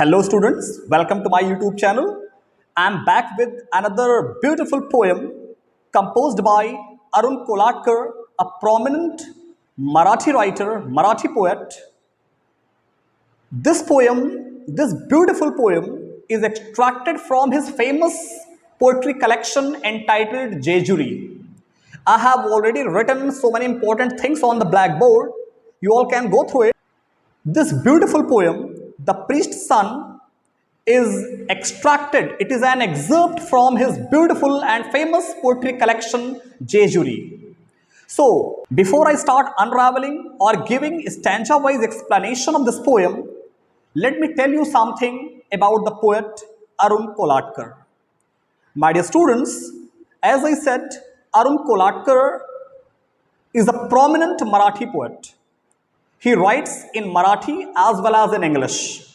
Hello students, welcome to my YouTube channel. I am back with another beautiful poem composed by Arun Kolatkar, a prominent Marathi writer, Marathi poet. This beautiful poem is extracted from his famous poetry collection entitled Jejuri. I have already written so many important things on the blackboard. You all can go through it. This beautiful poem, The Priest's Son, is extracted. It is an excerpt from his beautiful and famous poetry collection, Jejuri. So, before I start unraveling or giving stanza-wise explanation of this poem, let me tell you something about the poet Arun Kolatkar. My dear students, as I said, Arun Kolatkar is a prominent Marathi poet. He writes in Marathi as well as in English.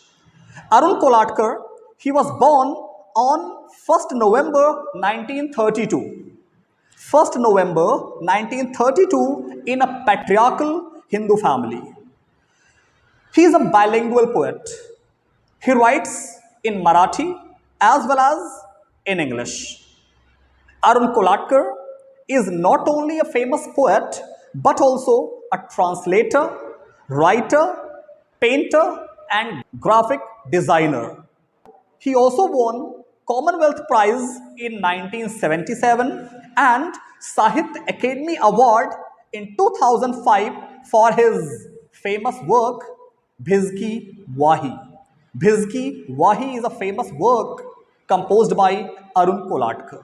Arun Kolatkar, he was born on 1st November 1932. 1st November 1932 in a patriarchal Hindu family. He is a bilingual poet. He writes in Marathi as well as in English. Arun Kolatkar is not only a famous poet but also a translator, writer, painter and graphic designer. He also won Commonwealth Prize in 1977 and Sahitya Academy Award in 2005 for his famous work Bhizki Wahi. Bhizki Wahi is a famous work composed by Arun Kolatkar.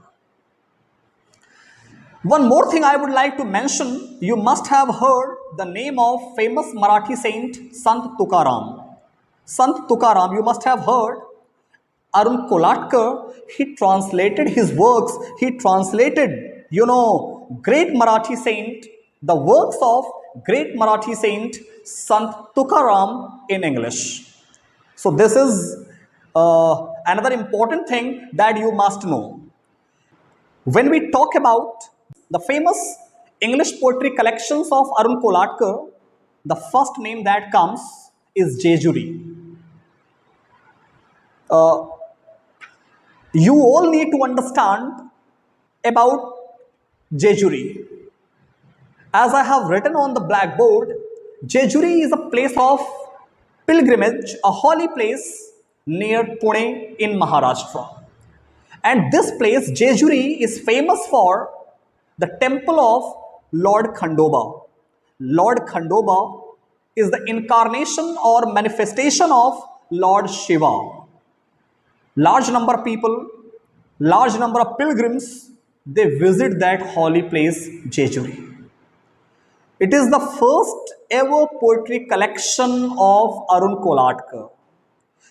One more thing I would like to mention, you must have heard the name of famous Marathi saint Sant Tukaram. Sant Tukaram, you must have heard. Arun Kolatkar, he translated his works, he translated, great Marathi saint, the works of great Marathi saint Sant Tukaram in English. So this is another important thing that you must know. When we talk about the famous English poetry collections of Arun Kolatkar, the first name that comes is Jejuri. You all need to understand about Jejuri. As I have written on the blackboard, Jejuri is a place of pilgrimage, a holy place near Pune in Maharashtra. And this place, Jejuri, is famous for the temple of Lord Khandoba. Lord Khandoba is the incarnation or manifestation of Lord Shiva. Large number of people, large number of pilgrims, they visit that holy place, Jejuri. It is the first ever poetry collection of Arun Kolatkar.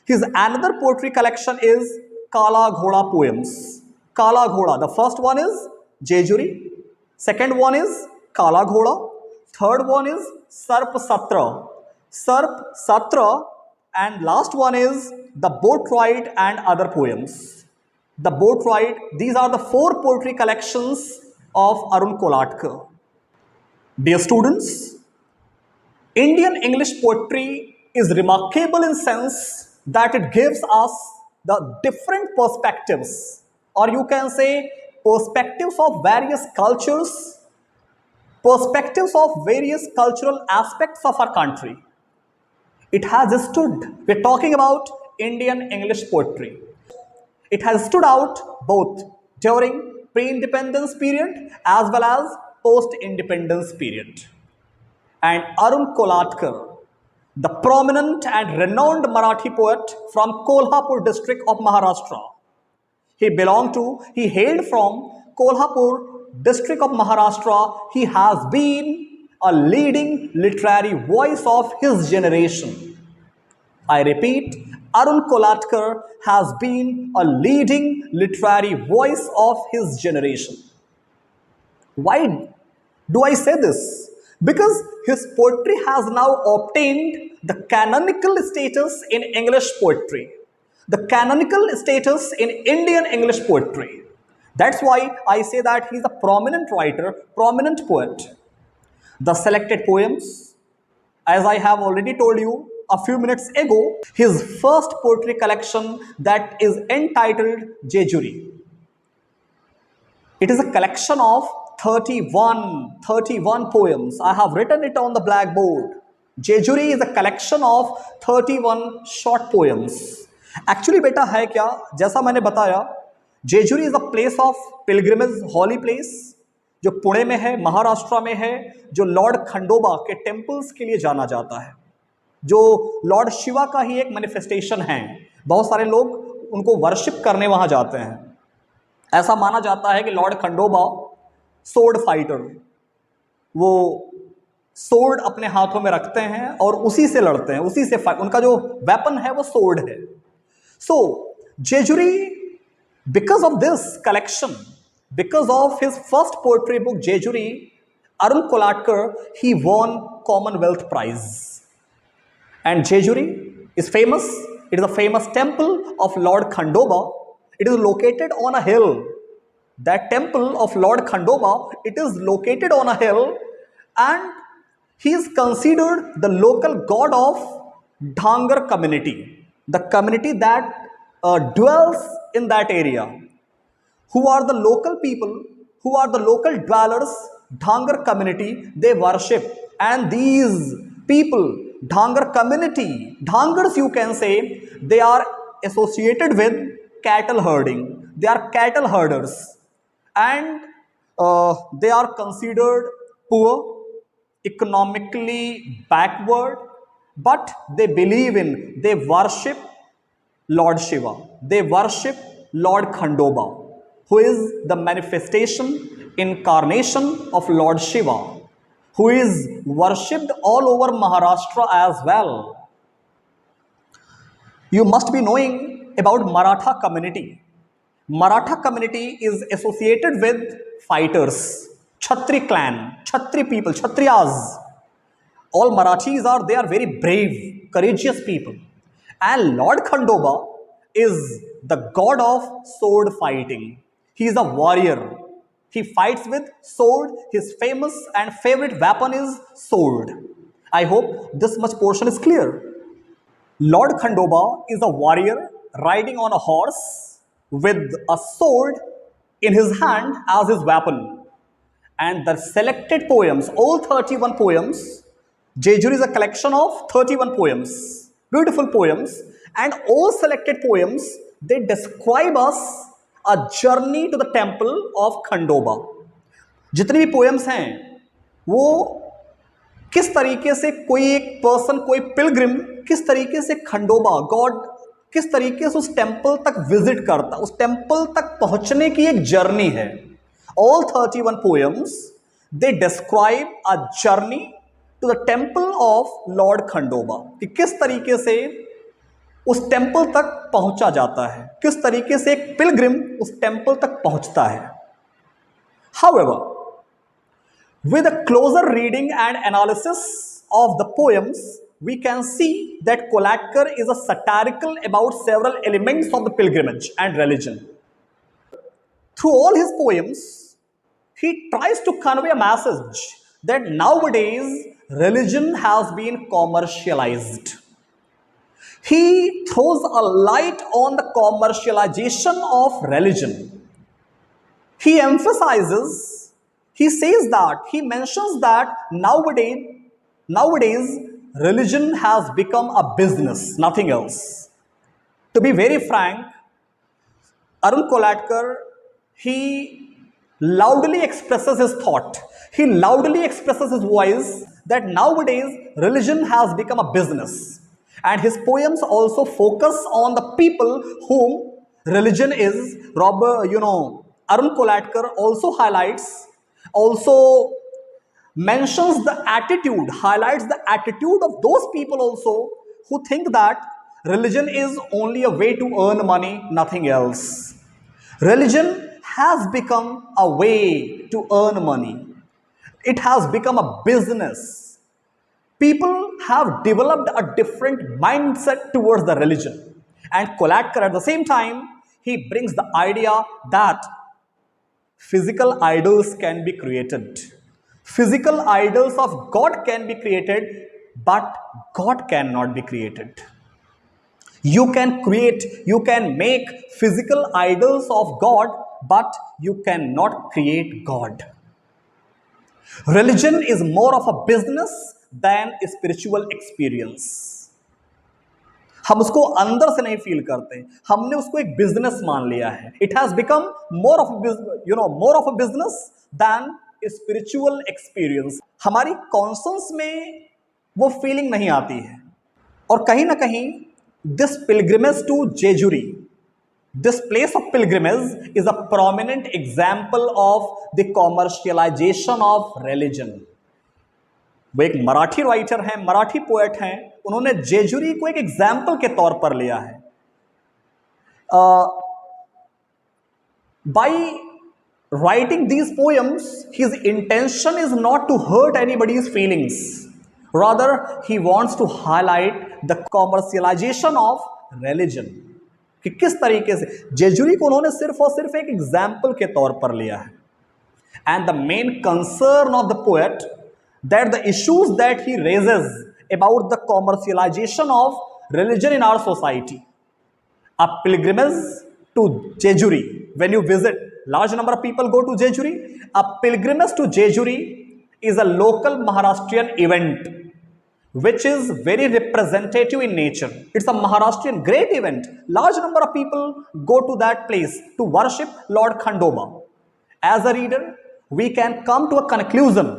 His another poetry collection is Kala Ghoda poems. Kala Ghoda, the first one is Jejuri, second one is Kala Ghoda, third one is Sarp Satra. Sarp Satra, and last one is The Boat Ride and Other Poems. The Boat Ride, these are the four poetry collections of Arun Kolatkar. Dear students, Indian English poetry is remarkable in sense that it gives us the different perspectives, or you can say perspectives of various cultures, perspectives of various cultural aspects of our country. It has stood, we're talking about Indian English poetry. It has stood out both during pre-independence period as well as post-independence period. And Arun Kolatkar, the prominent and renowned Marathi poet from Kolhapur district of Maharashtra. He hailed from Kolhapur district of Maharashtra. He has been a leading literary voice of his generation. I repeat, Arun Kolatkar has been a leading literary voice of his generation. Why do I say this? Because his poetry has now obtained the canonical status in English poetry, the canonical status in Indian English poetry. That's why I say that he's a prominent writer, prominent poet. The selected poems, as I have already told you, a few minutes ago his first poetry collection that is entitled Jejuri. It is a collection of 31 poems. I have written it on the blackboard. Jejuri is a collection of 31 short poems. Actually बेटा है क्या, जैसा मैंने बताया, Jejuri is a place of pilgrimage, holy place, जो पुणे में है, महाराष्ट्र में है, जो लॉर्ड खंडोबा के टेम्पल्स के लिए जाना जाता है, जो लॉर्ड शिवा का ही एक मैनिफेस्टेशन है। बहुत सारे लोग उनको वर्शिप करने वहाँ जाते हैं। ऐसा माना जाता है कि लॉर्ड खंडोबा सोर्ड फाइटर, वो सोर्ड अपने हाथों में रखते हैं और उसी से लड़ते हैं, उसी से उनका जो वेपन है वो सोर्ड है। So Jejuri, because of this collection, because of his first poetry book Jejuri, Arun Kolatkar, he won Commonwealth prize. And Jejuri is famous. It is a famous temple of Lord Khandoba. It is located on a hill. That temple of Lord Khandoba, it is located on a hill, and he is considered the local god of Dhangar community, the community that dwells in that area. Who are the local people, who are the local dwellers, Dhangar community, they worship. And these people, Dhangar community, Dhangars you can say, they are associated with cattle herding. They are cattle herders, and they are considered poor, economically backward, but they believe in, they worship Lord Shiva. They worship Lord Khandoba, who is the manifestation, incarnation of Lord Shiva, who is worshipped all over Maharashtra as well. You must be knowing about Maratha community. Maratha community is associated with fighters, Kshatri clan, Kshatri people, Kshatriyas. All Marathis are, they are very brave, courageous people. And Lord Khandoba is the god of sword fighting. He is a warrior. He fights with sword. His famous and favorite weapon is sword. I hope this much portion is clear. Lord Khandoba is a warrior riding on a horse with a sword in his hand as his weapon. And the selected poems, all 31 poems, Jejuri is a collection of 31 poems, beautiful poems, and all selected poems, they describe us a journey to the temple of Khandoba. जितनी भी poems हैं वो किस तरीके से कोई एक person, कोई पिलग्रिम किस तरीके से खंडोबा गॉड, किस तरीके से उस टेम्पल तक विजिट करता, उस टेम्पल तक पहुंचने की एक जर्नी है। All 31 poems, they describe a journey to the temple of Lord Khandoba, कि किस तरीके से उस टेम्पल तक पहुंचा जाता है, किस तरीके से एक पिलग्रिम उस टेम्पल तक पहुंचता है। However, with a closer reading and analysis of the poems, we can see that Kolatker is a satirical about several elements of the pilgrimage and religion. Through all his poems, he tries to convey a message that nowadays religion has been commercialized. He throws a light on the commercialization of religion. He emphasizes, he says that, he mentions that nowadays religion has become a business, nothing else. To be very frank, Arun Kolatker, he loudly expresses his thought, he loudly expresses his voice that nowadays religion has become a business. And his poems also focus on the people whom religion is. Arun Kolatker also highlights, also mentions the attitude, highlights the attitude of those people also who think that religion is only a way to earn money, nothing else. Religion has become a way to earn money. It has become a business. People have developed a different mindset towards the religion. And Kolatker at the same time, he brings the idea that physical idols can be created. Physical idols of God can be created but God cannot be created. You can create, you can make physical idols of God, but you cannot create God. Religion is more of a business than a spiritual experience. हम उसको अंदर से नहीं feel करते, हमने उसको एक business मान लिया है. It has become more of a business than a spiritual experience. हमारी कॉन्शियस में वो फीलिंग नहीं आती है. और कहीं ना कहीं this pilgrimage to Jejuri, this place of pilgrimage is a prominent example of the commercialization of religion. वो एक मराठी राइटर हैं, मराठी पोएट हैं, उन्होंने जेजुरी को एक एग्जाम्पल के तौर पर लिया है. By writing these poems, his intention is not to hurt anybody's feelings. Rather, he wants to highlight the commercialization of religion. कि किस तरीके से जेजुरी को उन्होंने सिर्फ और सिर्फ एक एग्जाम्पल के तौर पर लिया है. And the main concern of the poet that the issues that he raises about the commercialization of religion in our society. A pilgrimage to Jejuri, when you visit, large number of people go to Jejuri. A pilgrimage to Jejuri is a local Maharashtrian event which is very representative in nature. It's a Maharashtrian great event. Large number of people go to that place to worship Lord Khandoba. As a reader, we can come to a conclusion.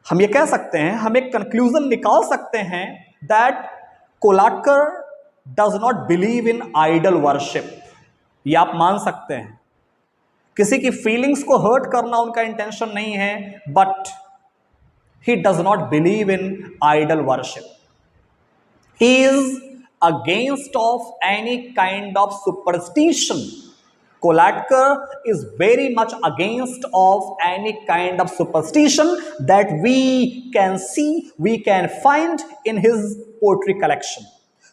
हम ये कह सकते हैं, हम एक conclusion निकाल सकते हैं that Kolatkar does not believe in idol worship. ये आप मान सकते हैं. किसी की फीलिंग्स को हर्ट करना उनका इंटेंशन नहीं है, but he does not believe in idol worship. He is against of any kind of superstition. Kolatkar is very much against of any kind of superstition that we can see, we can find in his poetry collection,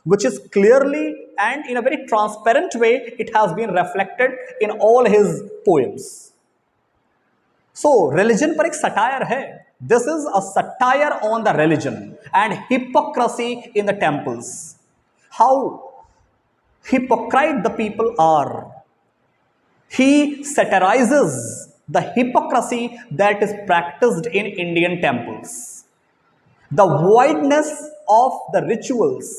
which is clearly and in a very transparent way it has been reflected in all his poems. So religion पर एक satire है. This is a satire on the religion and hypocrisy in the temples. How hypocrite the people are. He satirizes the hypocrisy that is practiced in Indian temples. The voidness of the rituals.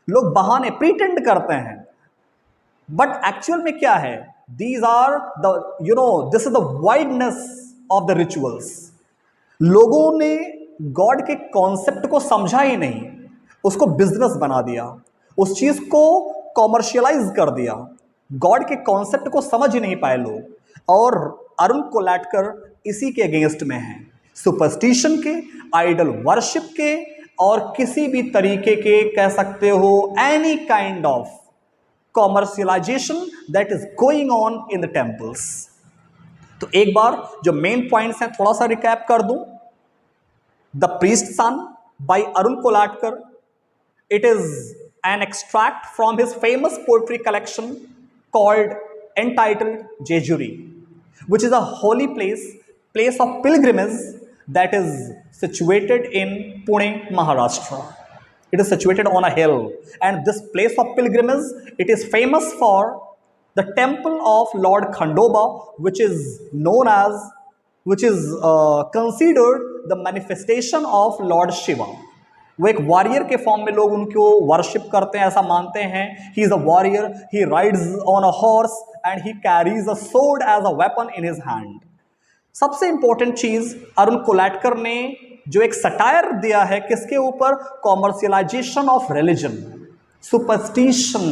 लोग बहाने pretend करते हैं, but actual में क्या है? These are the, this is the voidness of the rituals. लोगों ने God के कॉन्सेप्ट को समझा ही नहीं, उसको बिजनेस बना दिया, उस चीज को कॉमर्शियलाइज कर दिया. गॉड के कॉन्सेप्ट को समझ ही नहीं पाए लोग. और अरुण कोलाटकर इसी के अगेंस्ट में है. सुपरस्टिशन के, आइडल वर्शिप के, और किसी भी तरीके के कह सकते हो any kind of commercialisation that is going on in the temples. तो एक बार जो मेन पॉइंट्स हैं थोड़ा सा रिकैप कर दूं. The priest son by Arun Kolatkar. It is an extract from his famous poetry collection called entitled Jejuri, which is a holy place of pilgrimage that is situated in Pune, Maharashtra. It is situated on a hill, and this place of pilgrimage, it is famous for the temple of Lord Khandoba, which is considered the manifestation of Lord Shiva. वो एक warrior के form में लोग उनको worship करते हैं, ऐसा मानते हैं. He is a warrior, he rides on a horse and he carries a sword as a weapon in his hand. सबसे इंपॉर्टेंट चीज अरुण कोलाटकर ने जो एक सटायर दिया है किसके ऊपर? Commercialisation of religion, superstition,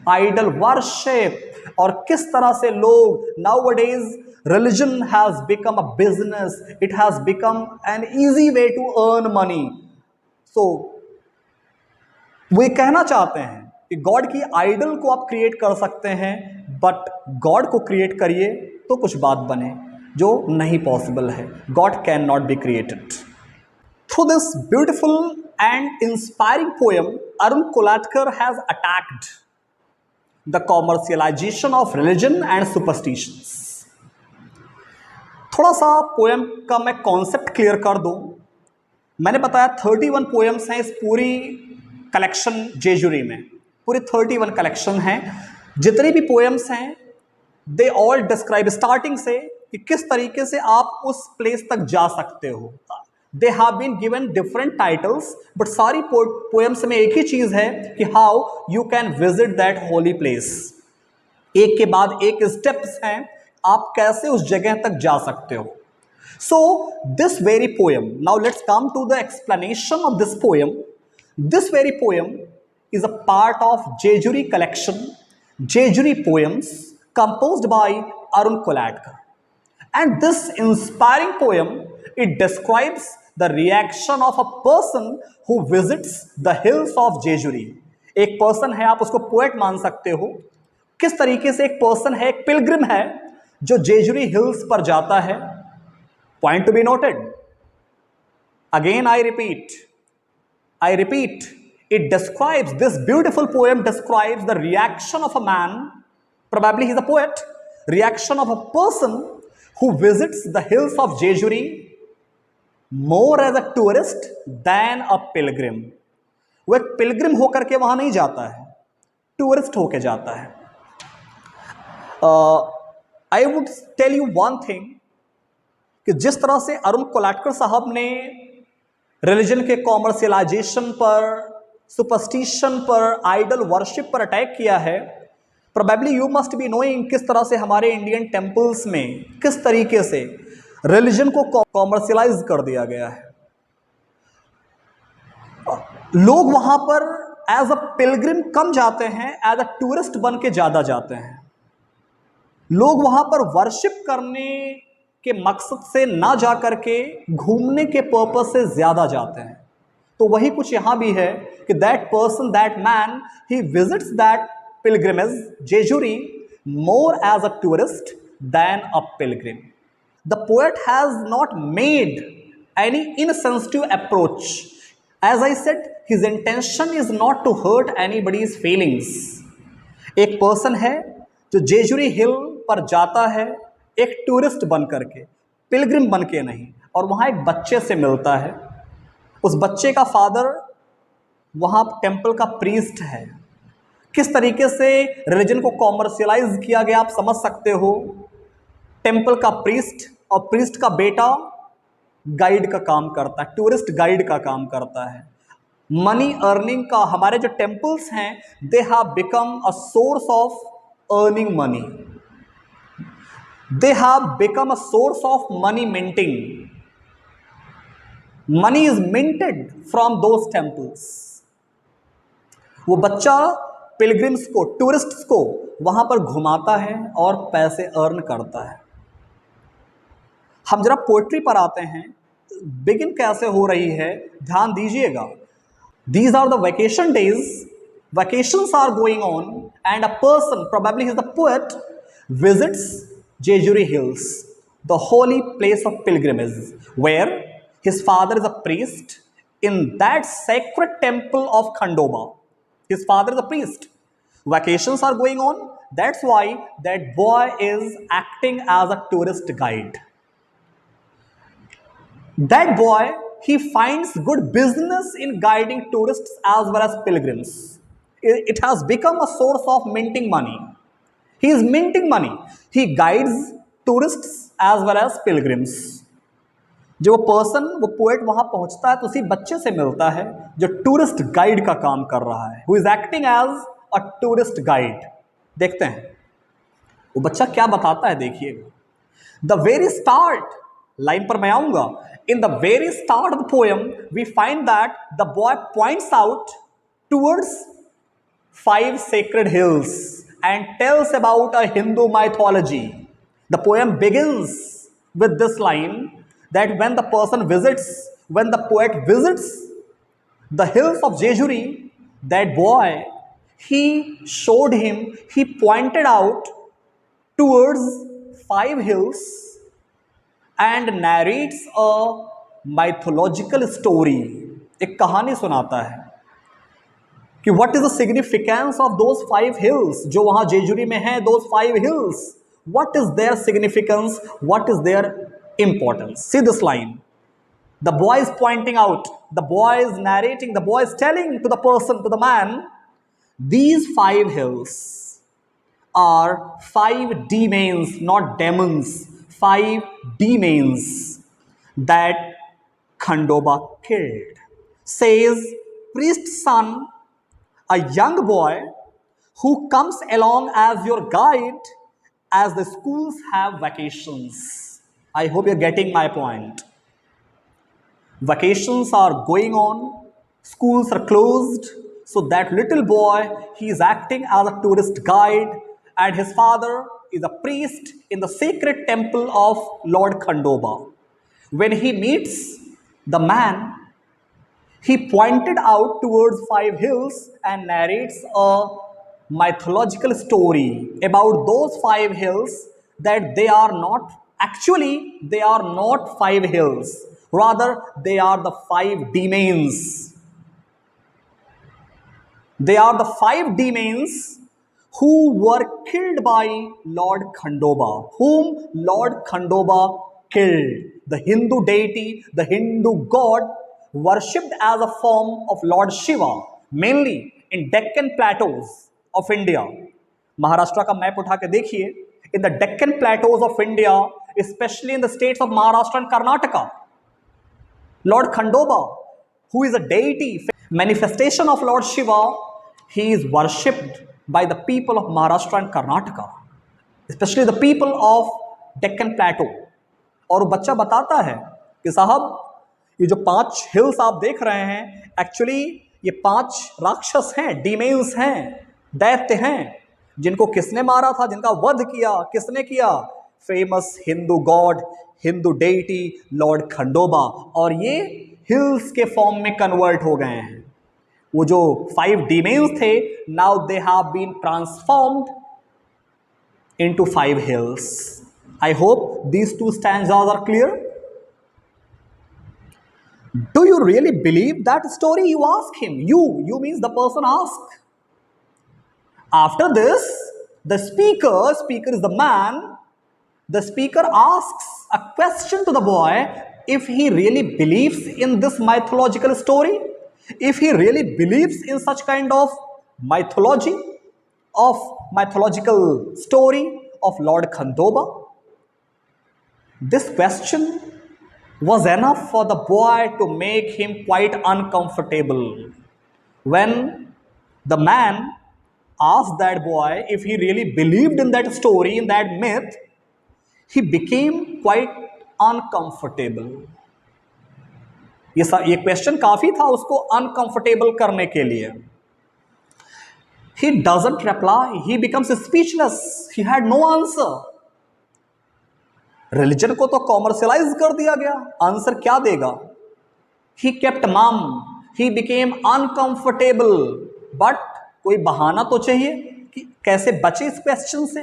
idol worship, और किस तरह से लोग nowadays religion has become a business, it has become an easy way to earn money. तो वे कहना चाहते हैं कि गॉड की आइडल को आप क्रिएट कर सकते हैं, बट गॉड को क्रिएट करिए तो कुछ बात बने, जो नहीं पॉसिबल है. God can not be created. Through this beautiful and inspiring poem, Arun Kolatkar has attacked the commercialisation of religion and superstitions. थोड़ा सा पोएम का मैं कॉन्सेप्ट क्लियर कर दूं. मैंने बताया 31 पोएम्स हैं इस पूरी कलेक्शन जेजुरी में, पूरी 31 कलेक्शन हैं। जितने भी पोएम्स हैं दे ऑल डिस्क्राइब, स्टार्टिंग से कि किस तरीके से आप उस प्लेस तक जा सकते हो। They have been given different titles, but सारी पोएम्स में एक ही चीज है कि how you can visit that holy place. एक के बाद एक स्टेप्स हैं, आप कैसे उस जगह तक जा सकते हो। So this very poem, now let's come to the explanation of this poem. This very poem is a part of Jejuri collection, Jejuri poems composed by Arun Kolatkar. And this inspiring poem, it describes the reaction of a person who visits the hills of Jejuri. एक person है, आप उसको poet मान सकते हो। किस तरीके से एक person है, एक pilgrim है जो जेजुरी हिल्स पर जाता है। Point to be noted. Again, I repeat, it describes, this beautiful poem describes the reaction of a man, probably he's a poet, reaction of a person who visits the hills of Jejuri more as a tourist than a pilgrim. वो एक Pilgrim होकर के वहां नहीं जाता है, tourist होके जाता है। I would tell you one thing, कि जिस तरह से अरुण कोलाटकर साहब ने रिलीजन के कॉमर्शियलाइजेशन पर, सुपरस्टिशन पर, आइडल वर्शिप पर अटैक किया है, probably you must be knowing किस तरह से हमारे इंडियन टेम्पल्स में किस तरीके से रिलीजन को कॉमर्शियलाइज कर दिया गया है। लोग वहां पर एज अ पिलग्रिम कम जाते हैं, एज अ टूरिस्ट बन के ज्यादा जाते हैं। लोग वहां पर वर्शिप करने के मकसद से ना जा करके घूमने के पर्पस से ज्यादा जाते हैं। तो वही कुछ यहां भी है कि that person, that man, he visits that pilgrimage Jejuri more as a tourist than a pilgrim. The poet has not made any insensitive approach. As I said, his intention is not to hurt anybody's feelings. एक person है जो जेजुरी हिल पर जाता है एक tourist बन करके, Pilgrim बन के नहीं, और वहाँ एक बच्चे से मिलता है। उस बच्चे का फादर वहाँ टेम्पल का प्रीस्ट है। किस तरीके से रिलीजन को कॉमर्शियलाइज किया गया आप समझ सकते हो। टेम्पल का प्रीस्ट और प्रीस्ट का बेटा गाइड का काम करता है, टूरिस्ट गाइड का काम करता है। मनी अर्निंग का, हमारे जो टेम्पल्स हैं they have become a source of earning money, they have become a source of money minting. Money is minted from those temples. वो बच्चा पिलग्रिम्स को, टूरिस्ट्स को वहां पर घुमाता है और पैसे अर्न करता है। हम जरा पोएट्री पर आते हैं, बिगिन कैसे हो रही है ध्यान दीजिएगा। These are the vacation days, vacations are going on and a person, probably he is a poet, visits Jejuri Hills, the holy place of pilgrimage, where his father is a priest in that sacred temple of Khandoba. His father is a priest. Vacations are going on. That's why that boy is acting as a tourist guide. That boy, he finds good business in guiding tourists as well as pilgrims. It has become a source of minting money. He is minting money. He guides tourists as well as pilgrims. जो person, वो poet वहां पहुंचता है तो उसी बच्चे से मिलता है जो टूरिस्ट गाइड का काम कर रहा है, who is acting as a tourist guide. देखते हैं वो बच्चा क्या बताता है, देखिएगा। The very start, लाइन पर मैं आऊंगा। In the very start of the poem, we find that the boy points out towards 5 sacred hills and tells about a Hindu mythology. The poem begins with this line that when the poet visits the hills of Jejuri, that boy, he pointed out towards 5 hills and narrates a mythological story. एक कहानी सुनाता है कि what is the significance of those 5 hills जो वहां जेजुरी में हैं, those 5 hills, what is their significance, what is their importance. See this line, The boy is pointing out, the boy is narrating, the boy is telling to the person, to the man, these 5 hills are 5 demons, not demons, 5 demons that Khandoba killed. Says priest's son, a young boy who comes along as your guide as the schools have vacations. I hope you're getting my point. Vacations are going on, schools are closed, so that little boy, he is acting as a tourist guide, and his father is a priest in the sacred temple of Lord Khandoba. When he meets the man, he pointed out towards 5 hills and narrates a mythological story about those 5 hills, that they are not actually, they are not 5 hills, rather they are the 5 demons. They are the 5 demons who were killed by Lord Khandoba, whom Lord Khandoba killed. The Hindu deity, the Hindu god, worshipped as a form of Lord Shiva, mainly in Deccan plateaus of India. Maharashtra का map उठा के देखिए, in the Deccan plateaus of India, especially in the states of Maharashtra and Karnataka, Lord Khandoba, who is a deity, manifestation of Lord Shiva, he is worshipped by the people of Maharashtra and Karnataka, especially the people of Deccan Plateau. और वो बच्चा बताता है कि साहब, ये जो 5 hills आप देख रहे हैं, एक्चुअली ये 5 राक्षस हैं, डीमेंस हैं, दैत्य हैं, जिनको किसने मारा था, जिनका वध किया, किसने किया? Famous Hindu god, Hindu deity lord Khandoba. और ये हिल्स के फॉर्म में कन्वर्ट हो गए हैं। वो जो 5 डीमेंस थे, now they have been transformed into 5 hills. I hope these 2 stanzas are clear. Do you really believe that story? You ask him. You means the person asked. After this, the speaker is the man. The speaker asks a question to the boy, if he really believes in this mythological story, if he really believes in such kind of mythology, of mythological story of Lord Khandoba. This question was enough for the boy to make him quite uncomfortable. When the man asked that boy if he really believed in that story, in that myth, he became quite uncomfortable. ये question काफी था उसको uncomfortable करने के लिए. He doesn't reply. He becomes speechless. He had no answer. Religion को तो commercialise कर दिया गया, आंसर क्या देगा? ही केप्ट मम, ही बिकेम अनकंफर्टेबल, बट कोई बहाना तो चाहिए कि कैसे बचे इस क्वेश्चन से,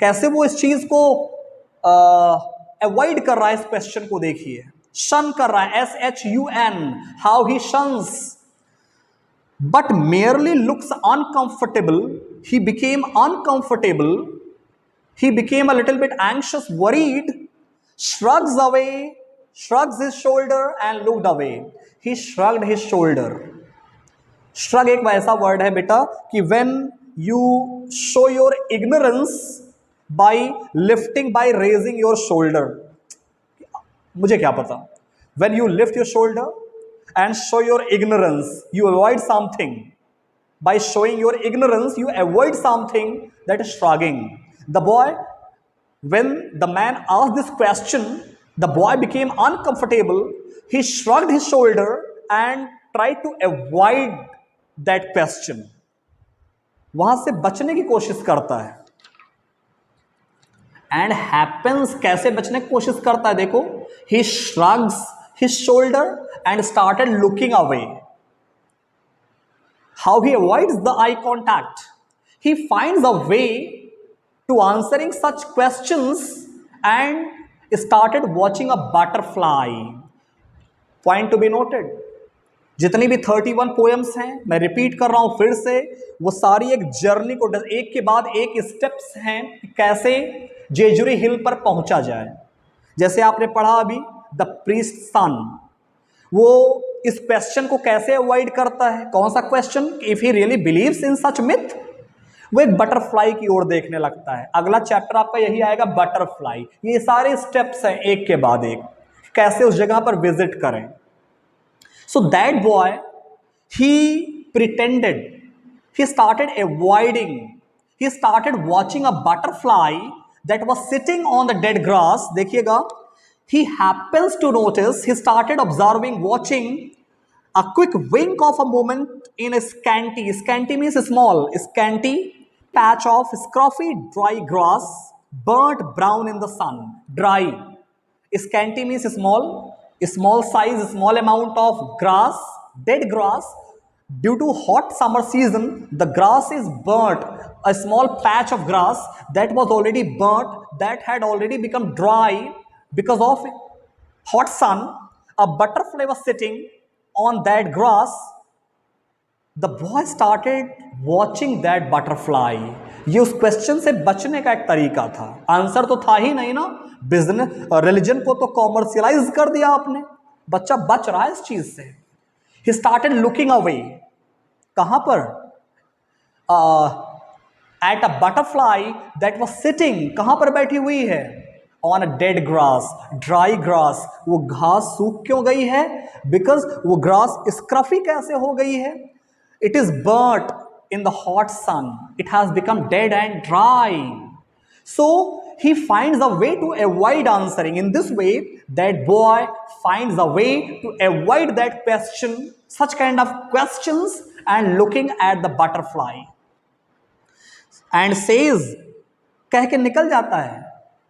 कैसे वो इस चीज को अवॉइड कर रहा है। इस क्वेश्चन को देखिए, शन कर रहा है, SHUN, how he shuns, but merely looks uncomfortable. He became uncomfortable. He became a little bit anxious, worried, shrugs his shoulder and looked away. He shrugged his shoulder. Shrug एक वैसा word है बेटा कि when you show your ignorance by raising your shoulder. मुझे क्या पता? When you lift your shoulder and show your ignorance, you avoid something. By showing your ignorance, you avoid something, that is shrugging. The boy, when the man asked this question, the boy became uncomfortable. He shrugged his shoulder and tried to avoid that question. वहां से बचने की कोशिश करता है. And happens, कैसे बचने की कोशिश करता है? देखो, he shrugs his shoulder and started looking away. How he avoids the eye contact? He finds a way to answering such questions and started watching a butterfly. Point to be noted. जितनी भी 31 poems हैं, मैं repeat कर रहा हूं फिर से, वो सारी एक जर्नी को एक के बाद एक स्टेप्स हैं कि कैसे जेजुरी हिल पर पहुंचा जाए. जैसे आपने पढ़ा अभी, द प्रीस्ट सन। वो इस क्वेश्चन को कैसे अवॉइड करता है? कौन सा question? If he really believes in such myth, वो एक बटरफ्लाई की ओर देखने लगता है। अगला चैप्टर आपका यही आएगा, बटरफ्लाई। ये सारे स्टेप्स हैं एक के बाद एक, कैसे उस जगह पर विजिट करें। So that boy, he pretended, he started avoiding, he started watching a butterfly that was sitting on the dead grass. देखिएगा, he happens to notice, he started observing, watching a quick wink of a moment in a scanty means small, scanty patch of scruffy dry grass, burnt brown in the sun. Dry, scanty means small size, small amount of grass, dead grass. Due to hot summer season, the grass is burnt. A small patch of grass that was already burnt, that had already become dry because of hot sun. A butterfly was sitting on that grass. The boy started watching that butterfly. ये उस question से बचने का एक तरीका था। Answer तो था ही नहीं ना, बिजनेस रिलीजन को तो कॉमर्शियलाइज कर दिया आपने। बच्चा बच रहा है इस चीज से। He started looking away. कहां पर? At a butterfly that was sitting. कहां पर बैठी हुई है? On a dead grass, dry grass. वो घास सूख क्यों गई है? Because वो grass scruffy कैसे हो गई है? It is burnt in the hot sun. It has become dead and dry. So he finds a way to avoid answering. In this way, that boy finds a way to avoid that question, such kind of questions, and looking at the butterfly. And says, कह के निकल जाता है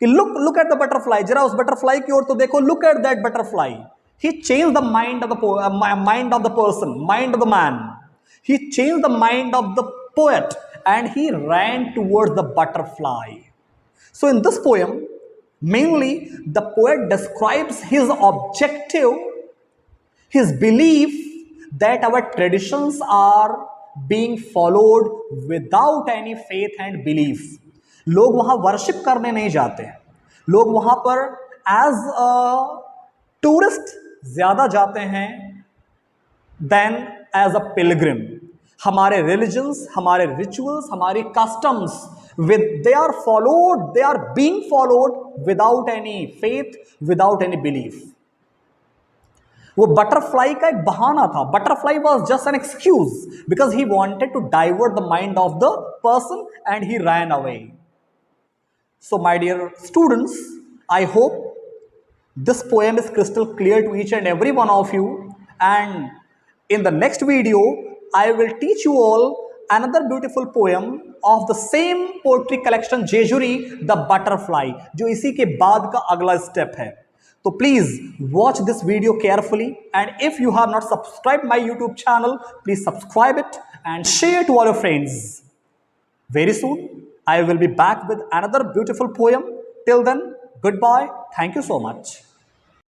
कि look at the butterfly. जरा उस butterfly की ओर तो देखो. Look at that butterfly. He changed the mind of the person, mind of the man. He changed the mind of the poet, and he ran towards the butterfly. So in this poem, mainly the poet describes his objective, his belief that our traditions are being followed without any faith and belief. लोग वहां worship करने नहीं जाते हैं, लोग वहां पर as a tourist ज्यादा जाते हैं देन एज अ पिलग्रिम. हमारे रिलीजन्स, हमारे रिचुअल्स, हमारी customs, they are followed, they are being followed without any faith, without any belief. वो बटरफ्लाई का एक बहाना था. Butterfly was just an excuse because he wanted to divert the mind of the person and he ran away. So my dear students, I hope this poem is crystal clear to each and every one of you, and in the next video I will teach you all another beautiful poem of the same poetry collection Jejuri, the butterfly, जो इसी के बाद का अगला step है. तो please watch this video carefully, and if you have not subscribed my YouTube channel, please subscribe it and share to all your friends. Very soon I will be back with another beautiful poem. Till then, goodbye. Thank you so much.